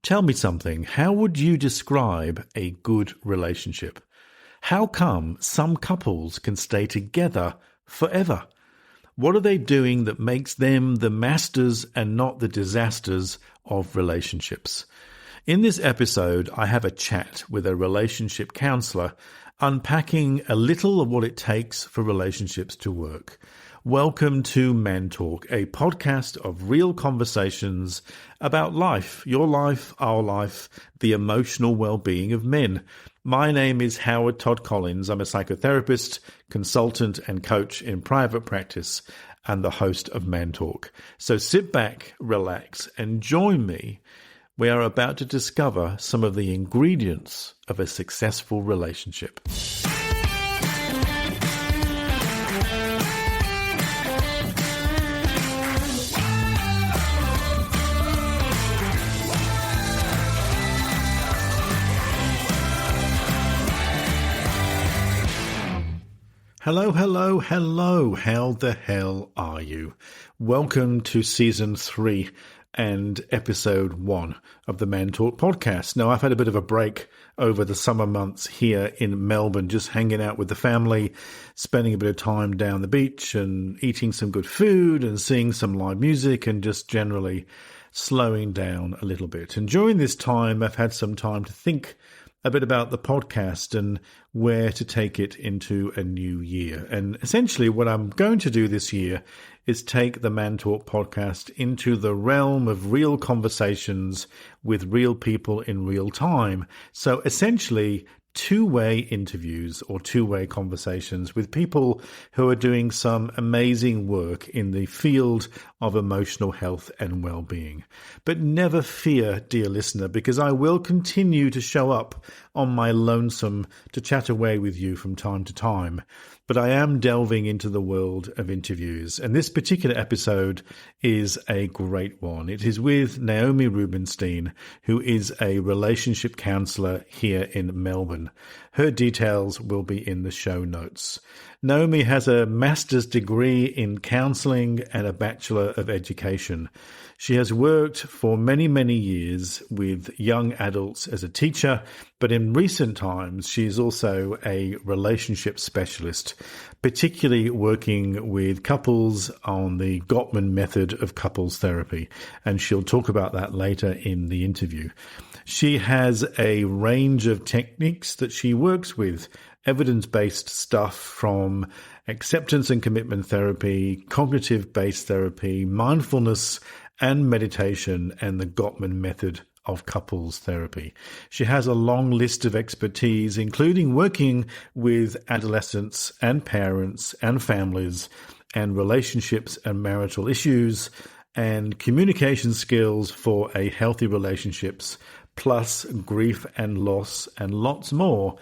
Tell me something. How would you describe a good relationship? How come some couples can stay together forever? What are they doing that makes them the masters and not the disasters of relationships? In this episode, I have a chat with a relationship counselor, unpacking a little of what it takes for relationships to work. Welcome to Man Talk, a podcast of real conversations about life, your life, our life, the emotional well-being of men. My name is Howard Todd-Collins. I'm a psychotherapist, consultant, and coach in private practice and the host of Man Talk. So sit back, relax, and join me. We are about to discover some of the ingredients of a successful relationship. Hello, hello, hello. How the hell are you? Welcome to Season 3 and Episode 1 of the Man Talk podcast. Now, I've had a bit of a break over the summer months here in Melbourne, just hanging out with the family, spending a bit of time down the beach and eating some good food and seeing some live music and just generally slowing down a little bit. And during this time, I've had some time to think a bit about the podcast and where to take it into a new year. And essentially what I'm going to do this year is take the Man Talk podcast into the realm of real conversations with real people in real time. So essentially two-way interviews or two-way conversations with people who are doing some amazing work in the field of emotional health and well-being. But never fear, dear listener, because I will continue to show up on my lonesome to chat away with you from time to time. But I am delving into the world of interviews, and this particular episode is a great one. It is with Naomi Rubinstein, who is a relationship counsellor here in Melbourne. Her details will be in the show notes. Naomi has a master's degree in counselling and a Bachelor of Education. She has worked for many, many years with young adults as a teacher, but in recent times, she is also a relationship specialist, particularly working with couples on the Gottman method of couples therapy, and she'll talk about that later in the interview. She has a range of techniques that she works with, evidence-based stuff from acceptance and commitment therapy, cognitive-based therapy, mindfulness and meditation, and the Gottman method of couples therapy. She has a long list of expertise, including working with adolescents and parents and families and relationships and marital issues and communication skills for a healthy relationships, plus grief and loss and lots more.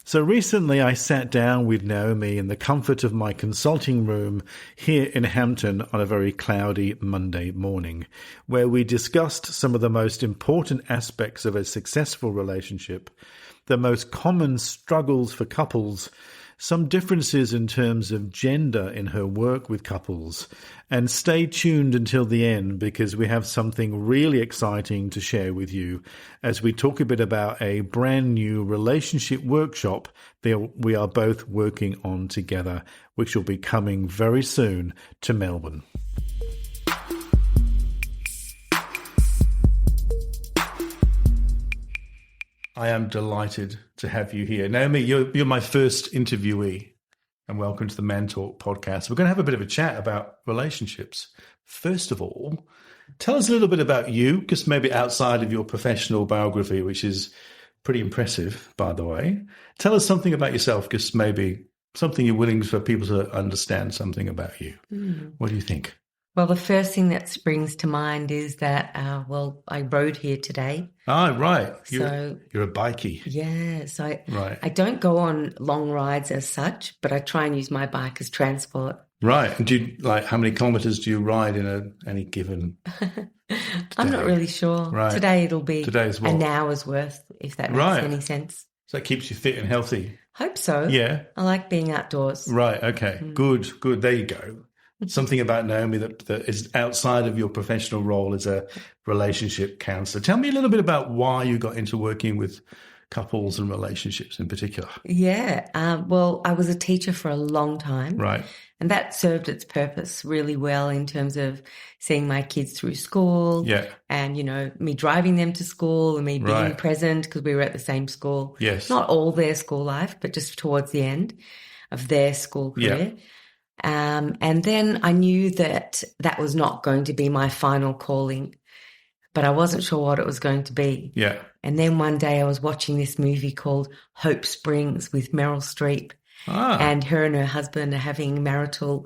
So recently I sat down with Naomi in the comfort of my consulting room here in Hampton on a very cloudy Monday morning, where we discussed some of the most important aspects of a successful relationship, the most common struggles for couples, some differences in terms of gender in her work with couples. And stay tuned until the end because we have something really exciting to share with you as we talk a bit about a brand new relationship workshop that we are both working on together, which will be coming very soon to Melbourne. I am delighted to have you here. Naomi, you're my first interviewee, and welcome to the Man Talk podcast. We're going to have a bit of a chat about relationships. First of all, tell us a little bit about you, just maybe outside of your professional biography, which is pretty impressive, by the way. Tell us something about yourself, just maybe something you're willing for people to understand something about you. What do you think? Well, the first thing that springs to mind is that, I rode here today. Ah, right. You're a bikie. Yeah. So I don't go on long rides as such, but I try and use my bike as transport. Right. And do you, how many kilometres do you ride in any given I'm not really sure. Right. Today it'll be what? an hour's worth, if that makes any sense. So that keeps you fit and healthy. Hope so. Yeah. I like being outdoors. Right. Okay. Good. There you go. something about Naomi that is outside of your professional role as a relationship counselor. Tell me a little bit about why you got into working with couples and relationships in particular. Yeah. Well, I was a teacher for a long time. Right. And that served its purpose really well in terms of seeing my kids through school. Yeah. And, me driving them to school and me being present because we were at the same school. Yes. Not all their school life, but just towards the end of their school career. Yeah. And then I knew that was not going to be my final calling, but I wasn't sure what it was going to be. Yeah. And then one day I was watching this movie called Hope Springs with Meryl Streep. And her and her husband are having marital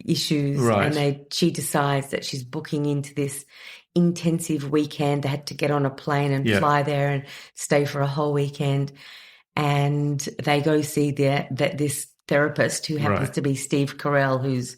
issues. Right. And she decides that she's booking into this intensive weekend. They had to get on a plane and fly there and stay for a whole weekend. And they go see this therapist who happens to be Steve Carell, who's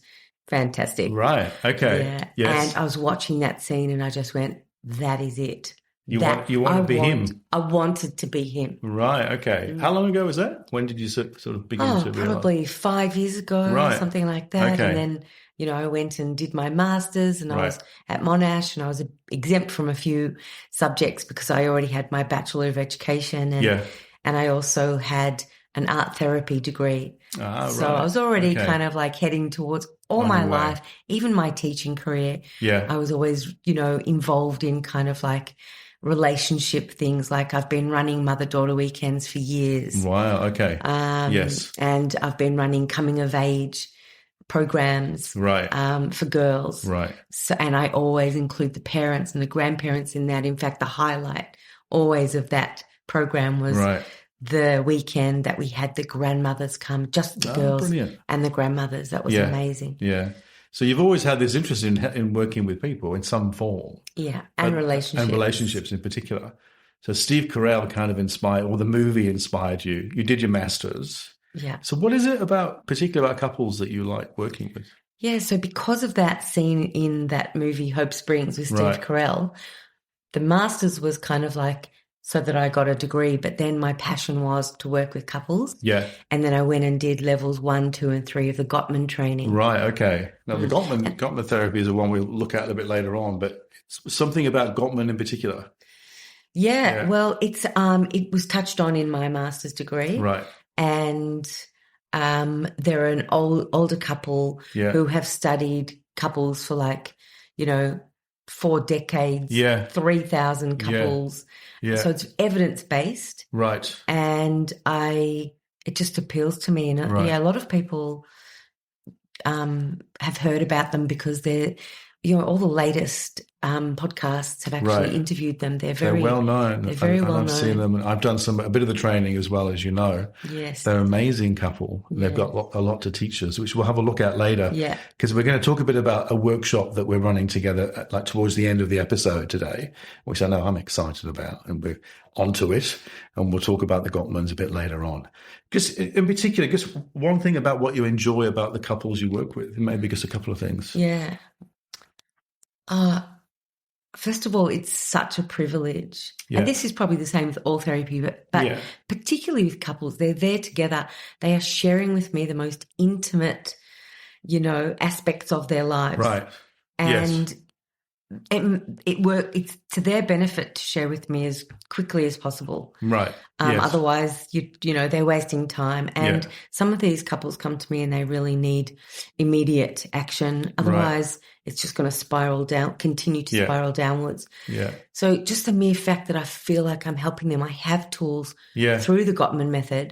fantastic. Right. Okay. Yeah. Yes. And I was watching that scene and I just went, that is it. You want to be him? I wanted to be him. Right, okay. How long ago was that? When did you sort of begin to realise? Probably 5 years ago, something like that. Okay. And then, I went and did my master's and I was at Monash and I was exempt from a few subjects because I already had my Bachelor of Education and I also had an art therapy degree. So I was already kind of like heading towards all my life, even my teaching career. Yeah. I was always, involved in kind of like relationship things. Like I've been running mother-daughter weekends for years. Wow, okay. Yes. And I've been running coming of age programs for girls. Right. So, and I always include the parents and the grandparents in that. In fact, the highlight always of that program was the weekend that we had the grandmothers come, just the girls and the grandmothers. That was amazing. Yeah. So you've always had this interest in working with people in some form. Yeah, and relationships. And relationships in particular. So Steve Carell kind of inspired, or the movie inspired you. You did your master's. Yeah. So what is it particularly about couples that you like working with? Yeah, so because of that scene in that movie Hope Springs with Steve Carell, the master's was kind of like so that I got a degree, but then my passion was to work with couples. Yeah. And then I went and did levels 1, 2, and 3 of the Gottman training. Right, okay. Now the Gottman therapy is the one we'll look at a little bit later on, but it's something about Gottman in particular. Yeah. Well, it's it was touched on in my master's degree. Right. And they're an older couple who have studied couples for 4 decades, 3,000 couples. Yeah. So it's evidence-based. Right. And it just appeals to me. And a lot of people have heard about them because they're, all the latest podcasts have actually interviewed them. They're well known. They're very well known. I've seen them. I've done a bit of the training as well, as you know. Yes. They're an amazing couple. Yeah. They've got a lot to teach us, which we'll have a look at later. Yeah. Because we're going to talk a bit about a workshop that we're running together towards the end of the episode today, which I know I'm excited about, and we're onto it. And we'll talk about the Gottmans a bit later on. Just in particular, just one thing about what you enjoy about the couples you work with, maybe just a couple of things. Yeah. First of all, it's such a privilege. Yeah. And this is probably the same with all therapy, but particularly with couples, they're there together. They are sharing with me the most intimate, aspects of their lives. Right. And it's to their benefit to share with me as quickly as possible. Right. Otherwise, they're wasting time. And some of these couples come to me and they really need immediate action. Otherwise, it's just going to continue to spiral downwards. Yeah. So just the mere fact that I feel like I'm helping them, I have tools through the Gottman method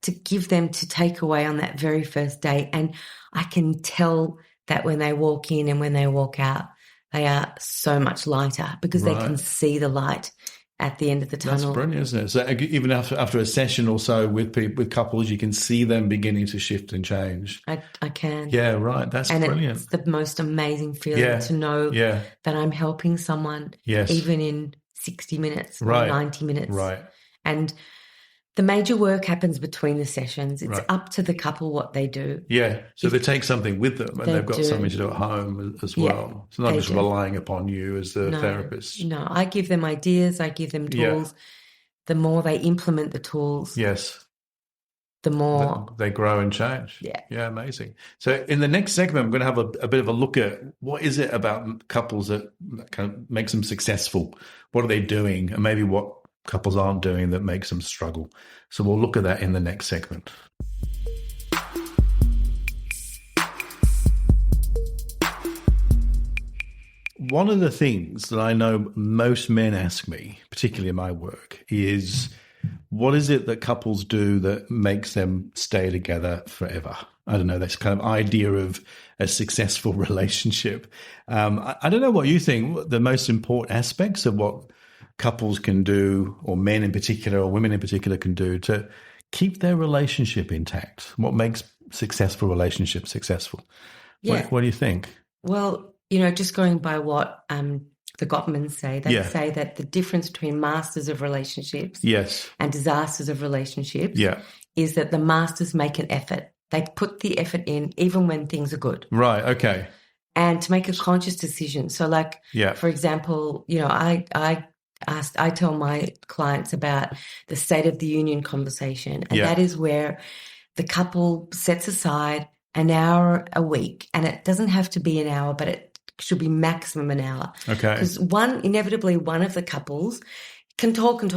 to give them to take away on that very first day. And I can tell that when they walk in and when they walk out, they are so much lighter because they can see the light at the end of the tunnel. That's brilliant, isn't it? So even after a session or so with couples, you can see them beginning to shift and change. I can. Yeah, right. That's brilliant. It's the most amazing feeling to know that I'm helping someone even in 60 minutes or 90 minutes. Right. And the major work happens between the sessions. It's up to the couple what they do. Yeah. So they take something with them and they've got something to do at home as well. It's not just relying upon you as the therapist. No, I give them ideas. I give them tools. The more they implement the tools, the more they grow and change. Yeah, amazing. So in the next segment, I'm going to have a bit of a look at what is it about couples that kind of makes them successful. What are they doing, and maybe what couples aren't doing that makes them struggle. So we'll look at that in the next segment. One of the things that I know most men ask me, particularly in my work, is what is it that couples do that makes them stay together forever? I don't know, that's kind of idea of a successful relationship. I don't know what you think the most important aspects of what couples can do, or men in particular, or women in particular can do to keep their relationship intact. What makes successful relationships successful? Yeah. What do you think? Well, just going by what the Gottmans say, they say that the difference between masters of relationships and disasters of relationships is that the masters make an effort. They put the effort in even when things are good. Right, okay. And to make a conscious decision. So for example, I tell my clients about the State of the Union conversation, and that is where the couple sets aside an hour a week, and it doesn't have to be an hour, but it should be maximum an hour. Okay. Because inevitably one of the couples can talk and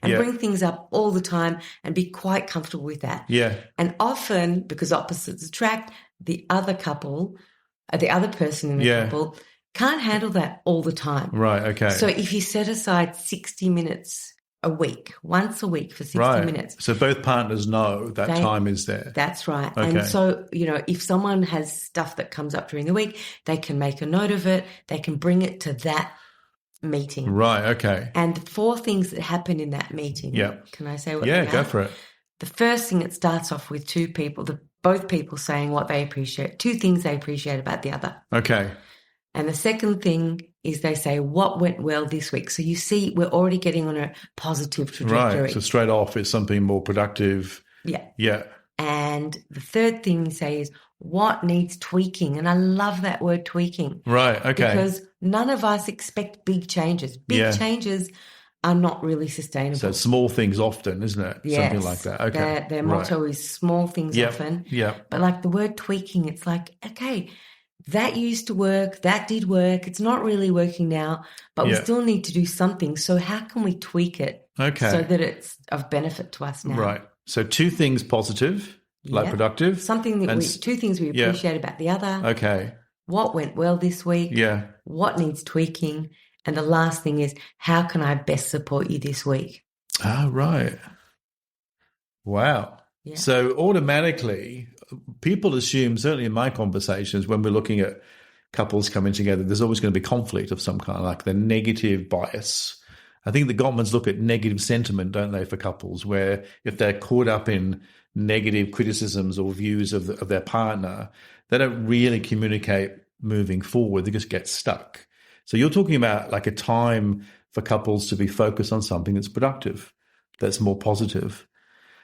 bring things up all the time and be quite comfortable with that. Yeah. And often, because opposites attract, the other person in the couple can't handle that all the time. Right, okay. So if you set aside 60 minutes a week, once a week for 60 minutes. So both partners know that time is there. That's right. Okay. And so, if someone has stuff that comes up during the week, they can make a note of it. They can bring it to that meeting. Right, okay. And the 4 things that happen in that meeting. Yeah. Can I say what they are? Yeah, go for it. The first thing, it starts off with both people saying what they appreciate, 2 things they appreciate about the other. Okay. And the second thing is they say, what went well this week? So you see, we're already getting on a positive trajectory. Right. So straight off, it's something more productive. Yeah. Yeah. And the third thing you say is what needs tweaking. And I love that word, tweaking. Right. Okay. Because none of us expect big changes. Big changes are not really sustainable. So small things often, isn't it? Yes. Something like that. Okay. Their motto is small things often. Yeah. But the word tweaking, it's like, okay, that used to work, that did work, it's not really working now, but we still need to do something. So how can we tweak it so that it's of benefit to us now? Right. So 2 things positive, productive. 2 things we appreciate about the other. Okay. What went well this week? Yeah. What needs tweaking? And the last thing is, how can I best support you this week? Ah, right. Wow. Yeah. So automatically, people assume, certainly in my conversations, when we're looking at couples coming together, there's always going to be conflict of some kind, like the negative bias. I think the Gottmans look at negative sentiment, don't they, for couples, where if they're caught up in negative criticisms or views of their partner, they don't really communicate moving forward. They just get stuck. So you're talking about like a time for couples to be focused on something that's productive, that's more positive.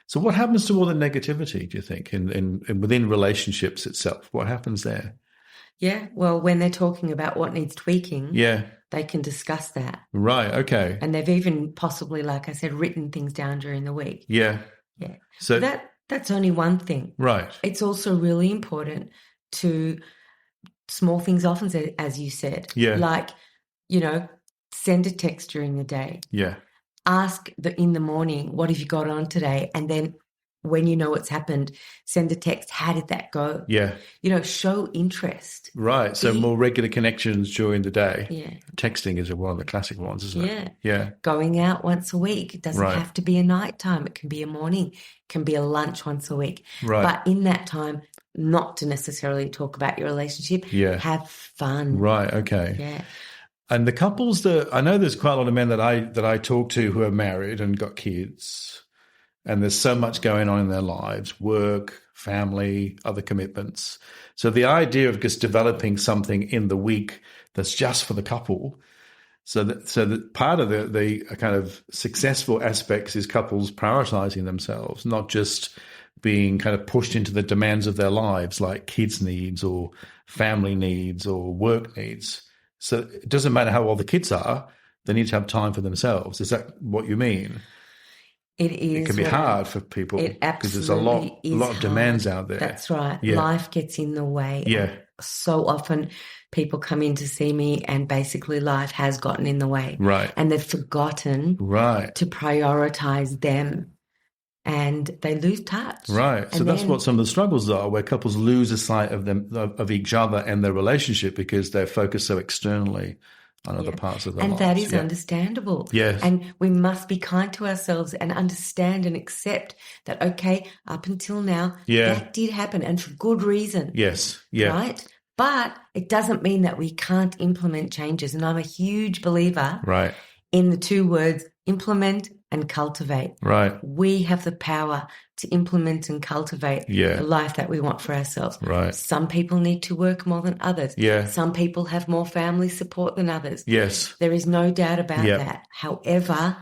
So what happens to all the negativity, do you think, in within relationships itself? What happens there? Yeah, well, when they're talking about what needs tweaking, they can discuss that. Right, okay. And they've even possibly, like I said, written things down during the week. Yeah. Yeah. So that's only one thing. Right. It's also really important to small things often, as you said. Yeah. Like, send a text during the day. Yeah. Ask in the morning, what have you got on today? And then when you know what's happened, send a text. How did that go? Yeah. Show interest. Right. So more regular connections during the day. Yeah. Texting is one of the classic ones, isn't it? Yeah. Yeah. Going out once a week. It doesn't have to be a nighttime. It can be a morning. It can be a lunch once a week. Right. But in that time, not to necessarily talk about your relationship. Yeah. Have fun. Right. Okay. Yeah. And the couples that I know, there's quite a lot of men that I talk to who are married and got kids, and there's so much going on in their lives, work, family, other commitments. So the idea of just developing something in the week that's just for the couple, so that part of the kind of successful aspects is couples prioritizing themselves, not just being kind of pushed into the demands of their lives, like kids' needs or family needs or work needs. So it doesn't matter how old the kids are, they need to have time for themselves. Is that what you mean? It is. It can be hard for people because there's a lot of demands out there. That's right. Yeah. Life gets in the way. Yeah. So often people come in to see me and basically life has gotten in the way. Right. And they've forgotten to prioritize them and they lose touch. Right. So that's what some of the struggles are, where couples lose a sight of each other and their relationship because they're focused so externally on other parts of their lives. And that is understandable. Yes. And we must be kind to ourselves and understand and accept that, okay, up until now, that did happen and for good reason. Yes. Yeah. Right? But it doesn't mean that we can't implement changes. And I'm a huge believer in the two words, implement and cultivate. Right. We have the power to implement and cultivate the life that we want for ourselves. Right. Some people need to work more than others. Yeah. Some people have more family support than others. Yes. There is no doubt about that. However,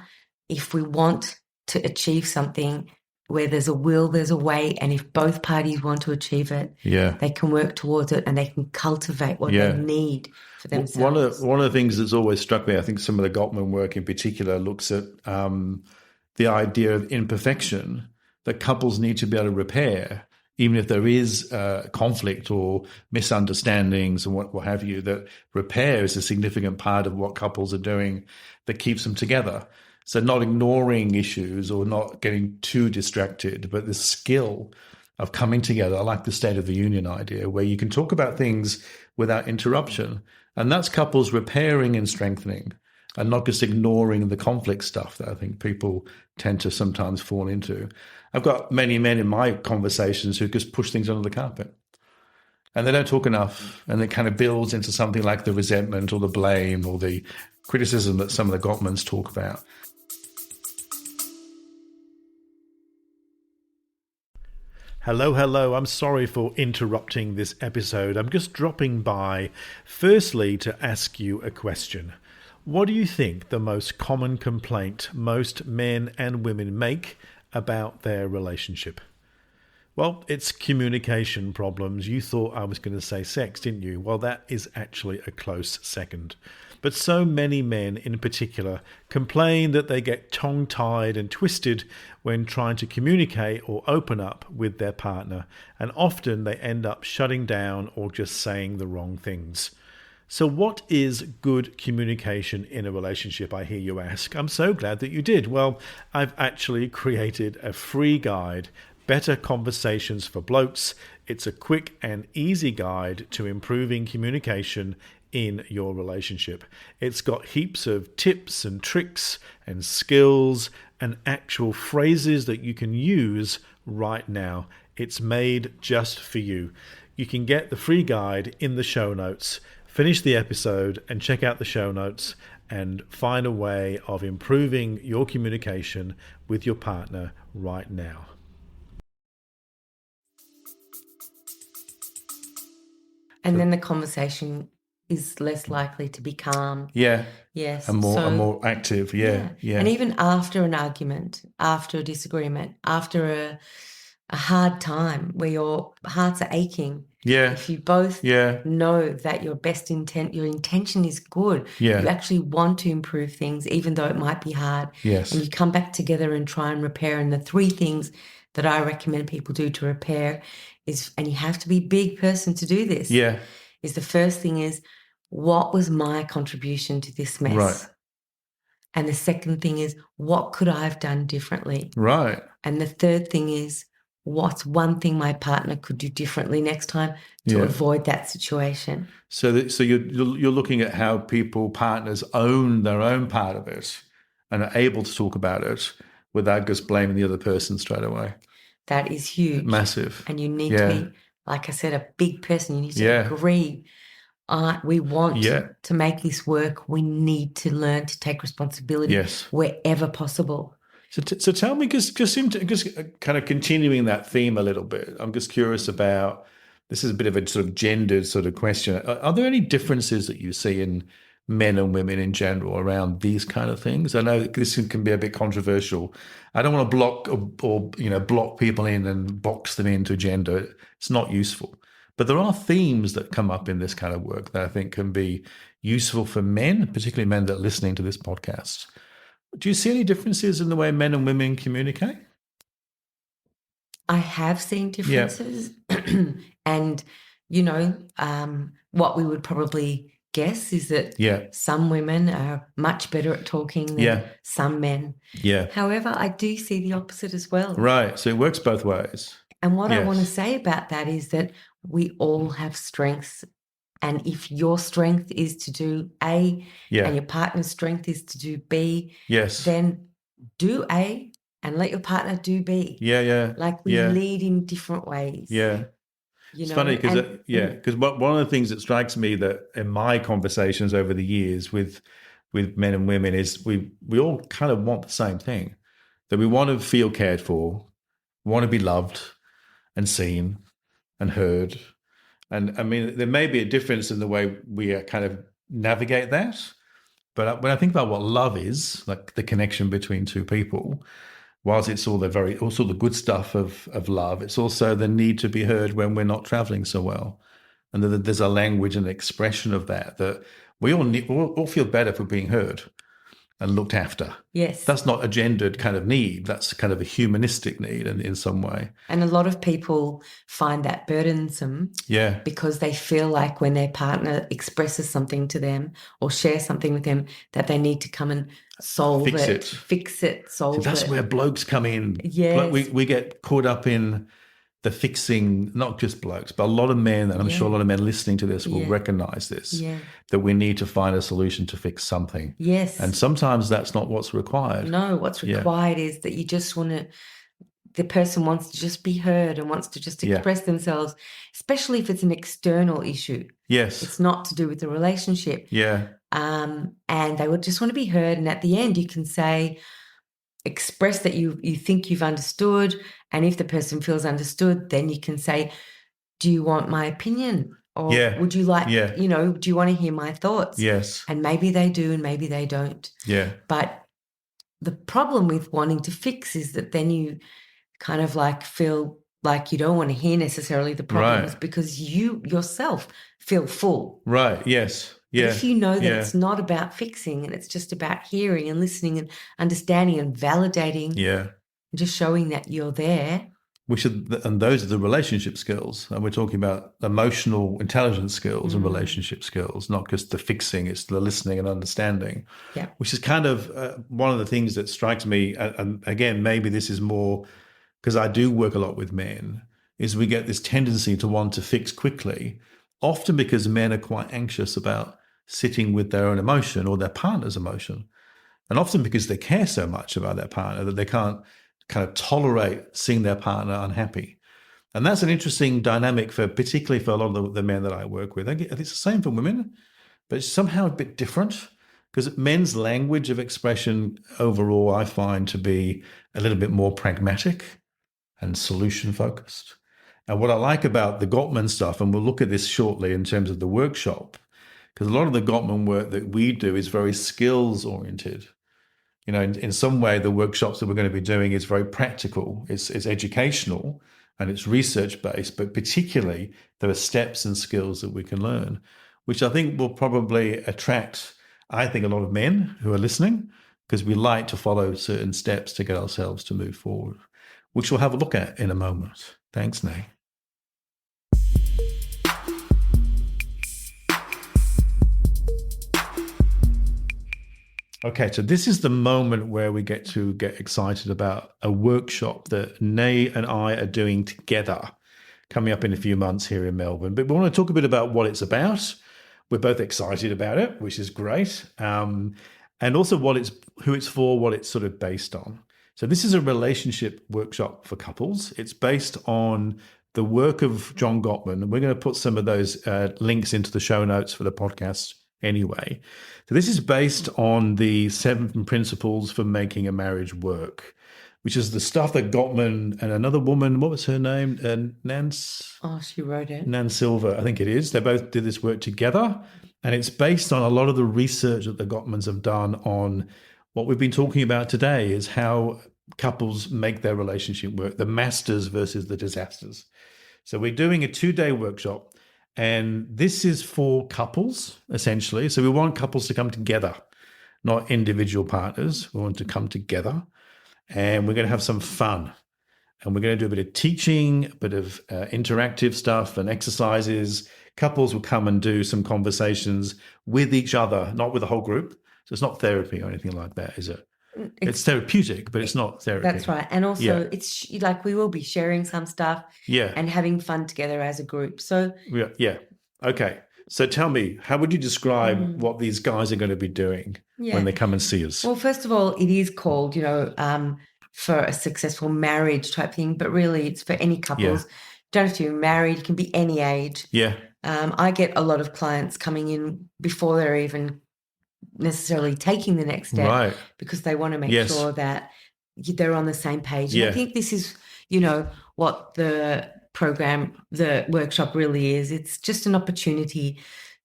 if we want to achieve something, where there's a will, there's a way, and if both parties want to achieve it, they can work towards it and they can cultivate what they need for themselves. One of the things that's always struck me, I think some of the Gottman work in particular looks at the idea of imperfection that couples need to be able to repair, even if there is conflict or misunderstandings and what have you, that repair is a significant part of what couples are doing that keeps them together. So not ignoring issues or not getting too distracted, but the skill of coming together. I like the State of the Union idea, where you can talk about things without interruption. And that's couples repairing and strengthening and not just ignoring the conflict stuff that I think people tend to sometimes fall into. I've got many men in my conversations who just push things under the carpet. And they don't talk enough, and it kind of builds into something like the resentment or the blame or the criticism that some of the Gottmans talk about. Hello. I'm sorry for interrupting this episode. I'm just dropping by, firstly, to ask you a question. What do you think the most common complaint most men and women make about their relationship? Well, it's communication problems. You thought I was going to say sex, didn't you? Well, that is actually a close second. But so many men in particular complain that they get tongue-tied and twisted when trying to communicate or open up with their partner, and often they end up shutting down or just saying the wrong things. So what is good communication in a relationship, I hear you ask? I'm so glad that you did. Well, I've actually created a free guide, Better Conversations for Blokes. It's a quick and easy guide to improving communication in your relationship. It's got heaps of tips and tricks and skills and actual phrases that you can use right now. It's made just for you. You can get the free guide in the show notes. Finish the episode and check out the show notes and find a way of improving your communication with your partner right now. And then the conversation is less likely to be calm. Yeah. Yes. And more active. Yeah. And even after an argument, after a disagreement, after a hard time where your hearts are aching. Yeah. If you both know that your intention is good. Yeah. You actually want to improve things, even though it might be hard. Yes. And you come back together and try and repair. And the 3 things that I recommend people do to repair is, and you have to be a big person to do this. Yeah. Is the first thing is, what was my contribution to this mess? Right. And the second thing is, what could I have done differently? Right. And the third thing is, what's one thing my partner could do differently next time to avoid that situation? So you're looking at how partners own their own part of it and are able to talk about it without just blaming the other person straight away. That is huge. Massive. And you need to be, like I said, a big person. You need to agree. We want to make this work. We need to learn to take responsibility wherever possible. So tell me, just kind of continuing that theme a little bit, I'm just curious about, this is a bit of a sort of gendered sort of question. Are there any differences that you see in men and women in general around these kind of things? I know this can be a bit controversial. I don't want to block or block people in and box them into gender. It's not useful. But there are themes that come up in this kind of work that I think can be useful for men, particularly men that are listening to this podcast. Do you see any differences in the way men and women communicate? I have seen differences. And, you know, what we would probably guess is that some women are much better at talking than some men. Yeah. However, I do see the opposite as well. Right. So it works both ways. And what I want to say about that is that we all have strengths. And if your strength is to do A and your partner's strength is to do B, then do A and let your partner do B. Like we lead in different ways. It's funny because one of the things that strikes me that in my conversations over the years with men and women is we all kind of want the same thing, that we want to feel cared for, want to be loved and seen and heard. And I mean, there may be a difference in the way we kind of navigate that. But when I think about what love is, like the connection between two people, whilst it's also the good stuff of love, it's also the need to be heard when we're not traveling so well. And there's a language and expression of that we all feel better for being heard and looked after. Yes. That's not a gendered kind of need. That's kind of a humanistic need in some way. And a lot of people find that burdensome because they feel like when their partner expresses something to them or shares something with them that they need to come and solve fix it, solve it. That's where blokes come in. Yes. We get caught up in the fixing, not just blokes, but a lot of men, and I'm sure a lot of men listening to this will recognize this, that we need to find a solution to fix something. Yes. And sometimes that's not what's required. No, what's required is that you just the person wants to just be heard and wants to just express themselves, especially if it's an external issue. Yes. It's not to do with the relationship. Yeah. And they would just want to be heard. And at the end, you can express that you think you've understood. And if the person feels understood, then you can say, do you want my opinion? Or would you like, do you want to hear my thoughts? Yes. And maybe they do and maybe they don't. Yeah. But the problem with wanting to fix is that then you kind of like feel like you don't want to hear necessarily the problems because you yourself feel full. Right, yes. Yeah. But if you know that it's not about fixing and it's just about hearing and listening and understanding and validating and just showing that you're there. And those are the relationship skills. And we're talking about emotional intelligence skills and relationship skills, not just the fixing, it's the listening and understanding. Yeah. Which is kind of one of the things that strikes me, and again, maybe this is more because I do work a lot with men, is we get this tendency to want to fix quickly, often because men are quite anxious about sitting with their own emotion or their partner's emotion. And often because they care so much about their partner that they can't kind of tolerate seeing their partner unhappy. And that's an interesting dynamic particularly for a lot of the men that I work with. It's the same for women, but it's somehow a bit different because men's language of expression overall I find to be a little bit more pragmatic and solution focused. And what I like about the Gottman stuff, and we'll look at this shortly in terms of the workshop, because a lot of the Gottman work that we do is very skills oriented. You know, in some way, the workshops that we're going to be doing is very practical. It's educational and it's research based, but particularly there are steps and skills that we can learn, which I think will probably attract, I think, a lot of men who are listening because we like to follow certain steps to get ourselves to move forward, which we'll have a look at in a moment. Thanks, Nay. Okay, so this is the moment where we get to get excited about a workshop that Nay and I are doing together coming up in a few months here in Melbourne. But we want to talk a bit about what it's about. We're both excited about it, which is great. And also who it's for, what it's sort of based on. So this is a relationship workshop for couples. It's based on the work of John Gottman. And we're going to put some of those links into the show notes for the podcast anyway. So this is based on the 7 principles for making a marriage work, which is the stuff that Gottman and another woman, what was her name? Nance? Oh, she wrote it. Nan Silver, I think it is. They both did this work together. And it's based on a lot of the research that the Gottmans have done on what we've been talking about today is how couples make their relationship work, the masters versus the disasters. So we're doing a 2-day workshop. And this is for couples, essentially. So we want couples to come together, not individual partners. We want to come together, and we're going to have some fun. And we're going to do a bit of teaching, a bit of interactive stuff and exercises. Couples will come and do some conversations with each other, not with the whole group. So it's not therapy or anything like that, is it? It's therapeutic, but it's not therapy. That's right. And also it's like we will be sharing some stuff and having fun together as a group. So yeah. Okay. So tell me, how would you describe what these guys are going to be doing when they come and see us? Well, first of all, it is called, for a successful marriage type thing, but really it's for any couples. You don't have to be married. You can be any age. Yeah. I get a lot of clients coming in before they're even necessarily taking the next step because they want to make sure that they're on the same page. And I think this is, what the program, the workshop really is. It's just an opportunity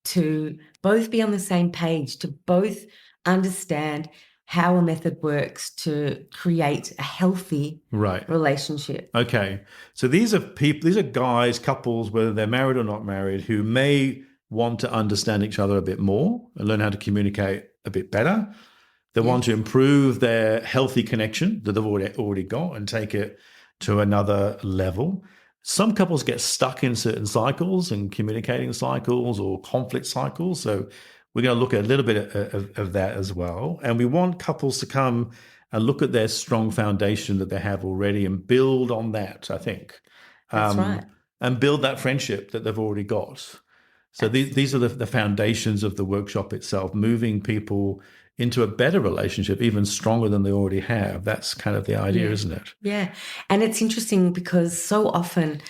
to both be on the same page, to both understand how a method works to create a healthy relationship. Okay. So these are guys, couples, whether they're married or not married, who may want to understand each other a bit more and learn how to communicate a bit better. They want to improve their healthy connection that they've already got and take it to another level. Some couples get stuck in certain cycles and communicating cycles or conflict cycles. So we're going to look at a little bit of that as well. And we want couples to come and look at their strong foundation that they have already and build on that, I think. That's right. And build that friendship that they've already got. So these are the foundations of the workshop itself, moving people into a better relationship, even stronger than they already have. That's kind of the idea, isn't it? Yeah. And it's interesting because so often,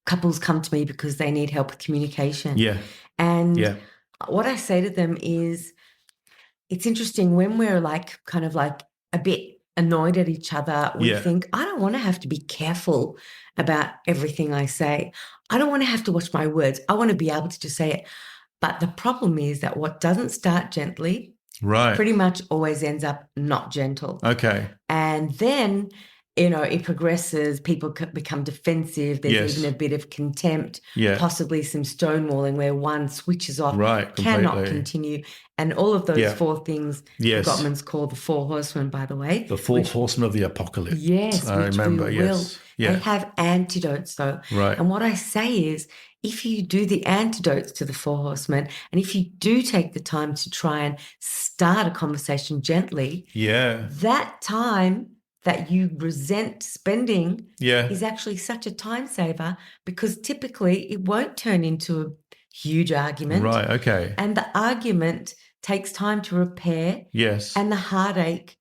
couples come to me because they need help with communication. Yeah. And what I say to them is, it's interesting when we're kind of a bit annoyed at each other, we think, I don't want to have to be careful about everything I say. I don't want to have to watch my words. I want to be able to just say it. But the problem is that what doesn't start gently pretty much always ends up not gentle. Okay. And then, it progresses. People become defensive. There's even a bit of contempt, possibly some stonewalling where one switches off, cannot continue. And all of those four things the Gottmans call the four horsemen, by the way. The four horsemen of the apocalypse. Yes, I remember, yes. They have antidotes, though. Right. And what I say is, if you do the antidotes to the four horsemen, and if you do take the time to try and start a conversation gently, that time that you resent spending is actually such a time saver, because typically it won't turn into a huge argument. Right, okay. And the argument takes time to repair. Yes. And the heartache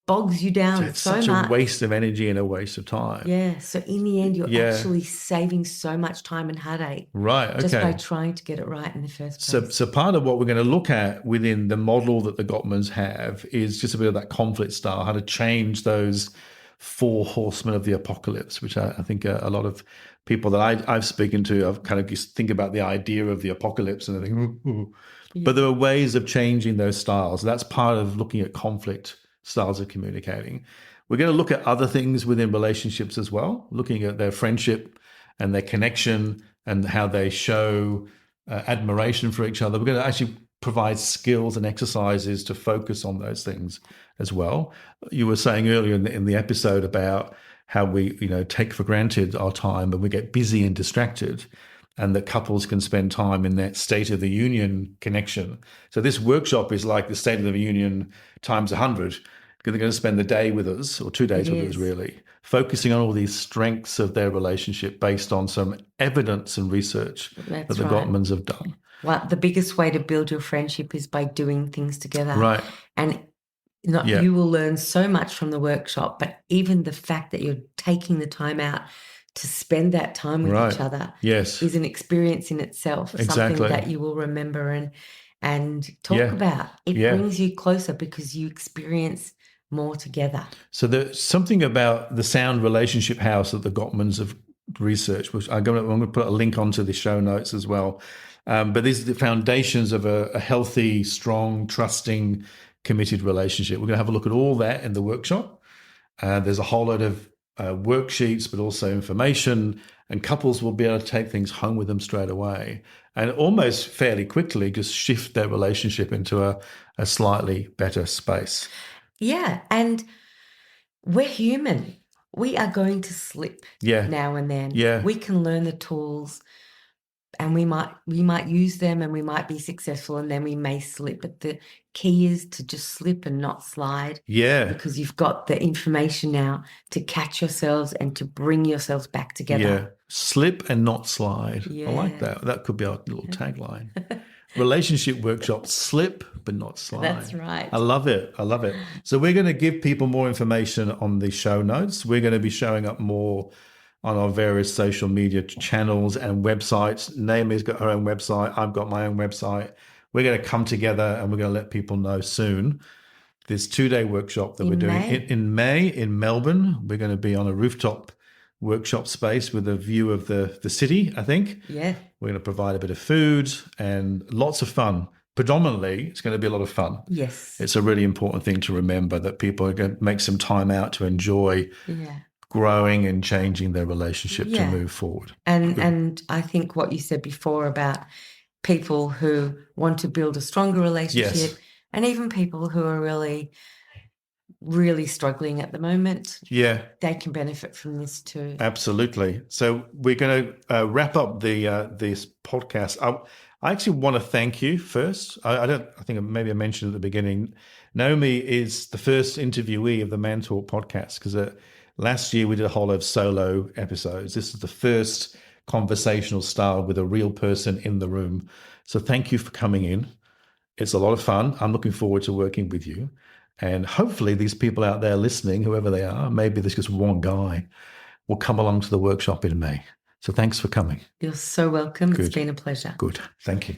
bogs you down it's so such much. A waste of energy and a waste of time. Yeah. So in the end, you're actually saving so much time and heartache. Right. Okay. Just by trying to get it right in the first place. So part of what we're going to look at within the model that the Gottmans have is just a bit of that conflict style, how to change those four horsemen of the apocalypse, which I think a lot of people that I've spoken to, I've kind of just think about the idea of the apocalypse and I think, ooh. But there are ways of changing those styles. That's part of looking at conflict styles of communicating. We're going to look at other things within relationships as well, looking at their friendship and their connection and how they show admiration for each other. We're going to actually provide skills and exercises to focus on those things as well. You were saying earlier in the episode about how we, take for granted our time and we get busy and distracted, and that couples can spend time in that State of the Union connection. So this workshop is like the State of the Union times 100, because they're going to spend the day with us, or 2 days with us really, focusing on all these strengths of their relationship based on some evidence and research that the Gottmans have done. Well, the biggest way to build your friendship is by doing things together. Right. And you will learn so much from the workshop, but even the fact that you're taking the time out to spend that time with each other is an experience in itself, something that you will remember and talk about. It brings you closer because you experience more together. So there's something about the Sound Relationship House that the Gottmans have researched, which I'm going to put a link onto the show notes as well. But these are the foundations of a healthy, strong, trusting, committed relationship. We're going to have a look at all that in the workshop. There's a whole lot of worksheets, but also information, and couples will be able to take things home with them straight away and almost fairly quickly just shift their relationship into a slightly better space. Yeah, and we're human. We are going to slip now and then. Yeah. We can learn the tools and we might use them and we might be successful and then we may slip. But the key is to just slip and not slide. Yeah. Because you've got the information now to catch yourselves and to bring yourselves back together. Yeah. Slip and not slide. Yeah. I like that. That could be our little tagline. Relationship workshop, slip but not slide. That's right. I love it. I love it. So we're going to give people more information on the show notes. We're going to be showing up more on our various social media channels and websites. Naomi's got her own website. I've got my own website. We're going to come together and we're going to let people know soon. This 2-day workshop that we're doing in May in Melbourne. We're going to be on a rooftop workshop space with a view of the city, I think. Yeah. We're going to provide a bit of food and lots of fun. Predominantly, it's going to be a lot of fun. Yes. It's a really important thing to remember that people are going to make some time out to enjoy growing and changing their relationship to move forward. And I think what you said before about people who want to build a stronger relationship and even people who are really struggling at the moment. Yeah. They can benefit from this too. Absolutely. So we're going to wrap up this podcast. I actually want to thank you first. I think maybe I mentioned at the beginning, Naomi is the first interviewee of the Man Talk podcast because last year we did a whole lot of solo episodes. This is the first conversational style with a real person in the room. So thank you for coming in. It's a lot of fun. I'm looking forward to working with you. And hopefully these people out there listening, whoever they are, maybe there's just one guy, will come along to the workshop in May. So thanks for coming. You're so welcome. Good. It's been a pleasure. Good. Thank you.